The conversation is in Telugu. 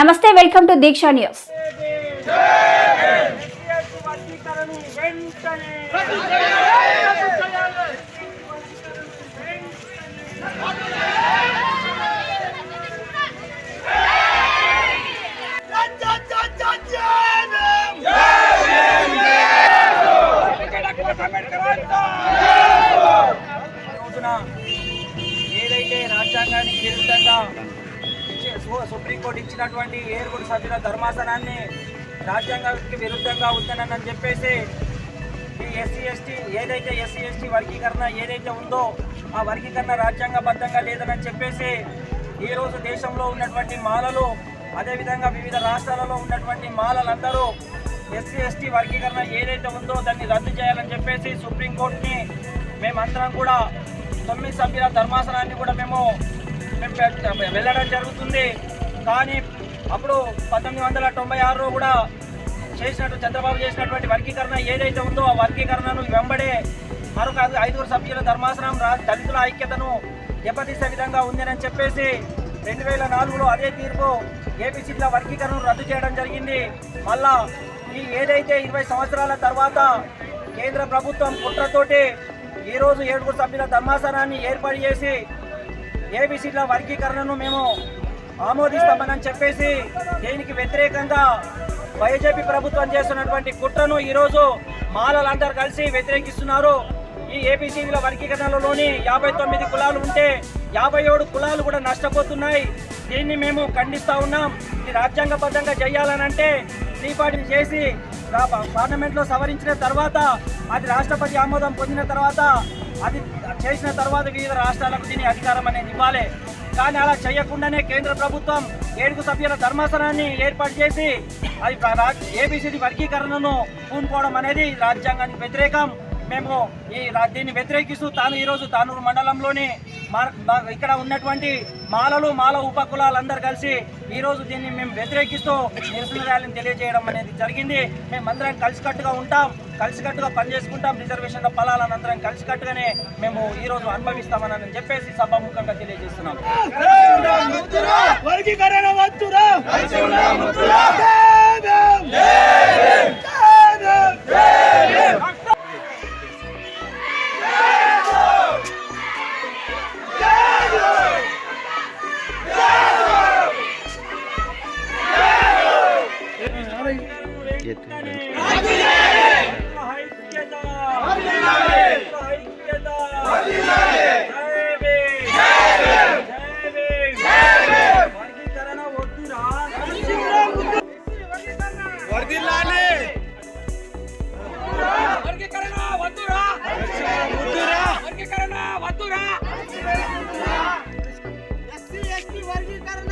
నమస్తే, వెల్కమ్ టు దీక్ష న్యూస్. ఏదైతే రాజ్యాంగానికి విరుద్ధంగా సుప్రీంకోర్టు ఇచ్చినటువంటి ఏడుగురు సభ్యుల ధర్మాసనాన్ని రాజ్యాంగానికి విరుద్ధంగా ఉందనని చెప్పేసి ఈ ఎస్సీ ఎస్టీ వర్గీకరణ ఏదైతే ఉందో ఆ వర్గీకరణ రాజ్యాంగబద్ధంగా లేదని చెప్పేసి ఈరోజు దేశంలో ఉన్నటువంటి మాలలు, అదేవిధంగా వివిధ రాష్ట్రాలలో ఉన్నటువంటి మాలలందరూ ఎస్సీ ఎస్టీ వర్గీకరణ ఏదైతే ఉందో దాన్ని రద్దు చేయాలని చెప్పేసి సుప్రీంకోర్టుని మేమందరం కూడా 9 సభ్యుల ధర్మాసనాన్ని కూడా మేము వెళ్ళడం జరుగుతుంది. కానీ అప్పుడు 1996లో కూడా చంద్రబాబు చేసినటువంటి వర్గీకరణ ఏదైతే ఉందో ఆ వర్గీకరణను వెంబడే మరొక 5 సభ్యుల ధర్మాసనం దళితుల ఐక్యతను దెబ్బతీసే విధంగా ఉందని చెప్పేసి 2004లో అదే తీర్పు ఏబీసీల వర్గీకరణను రద్దు చేయడం జరిగింది. మళ్ళా ఈ ఏదైతే 20 సంవత్సరాల తర్వాత కేంద్ర ప్రభుత్వం కుట్రతోటి ఈరోజు 7 సభ్యుల ధర్మాసనాన్ని ఏర్పాటు చేసి ఏబీసీల వర్గీకరణను మేము ఆమోదిస్తామని చెప్పేసి దీనికి వ్యతిరేకంగా బీజేపీ ప్రభుత్వం చేస్తున్నటువంటి కుట్రను ఈరోజు మాలలందరూ కలిసి వ్యతిరేకిస్తున్నారు. ఈ ఏబీసీల వర్గీకరణలోని 59 కులాలు ఉంటే 57 కులాలు కూడా నష్టపోతున్నాయి. దీన్ని మేము ఖండిస్తూ ఉన్నాం. ఇది రాజ్యాంగబద్ధంగా చేయాలనంటే త్రిపాఠిని చేసి పార్లమెంట్లో సవరించిన తర్వాత అది రాష్ట్రపతి ఆమోదం పొందిన తర్వాత అది చేసిన తర్వాత వివిధ రాష్ట్రాలకు దీని అధికారం అనేది ఇవ్వాలి. కానీ అలా చేయకుండానే కేంద్ర ప్రభుత్వం 7 సభ్యుల ధర్మాసనాన్ని ఏర్పాటు చేసి అది ఏబీసీ వర్గీకరణను పూనుకోవడం అనేది రాజ్యాంగానికి వ్యతిరేకం. మేము దీన్ని వ్యతిరేకిస్తూ ఈరోజు తానూరు మండలంలోని ఇక్కడ ఉన్నటువంటి మాల ఉపకులాలందరూ కలిసి ఈరోజు దీన్ని మేము వ్యతిరేకిస్తూ నిరసన ర్యాలీని తెలియజేయడం అనేది జరిగింది. మేమందరం కలిసికట్టుగా ఉంటాం, కలిసికట్టుగా పనిచేసుకుంటాం. రిజర్వేషన్ల ఫలాలను అందరం కలిసికట్టుగానే మేము ఈరోజు అనుభవిస్తామని చెప్పేసి సభాముఖంగా తెలియజేస్తున్నాం. ఎస్సీ ఎస్టీ వర్గీకరణ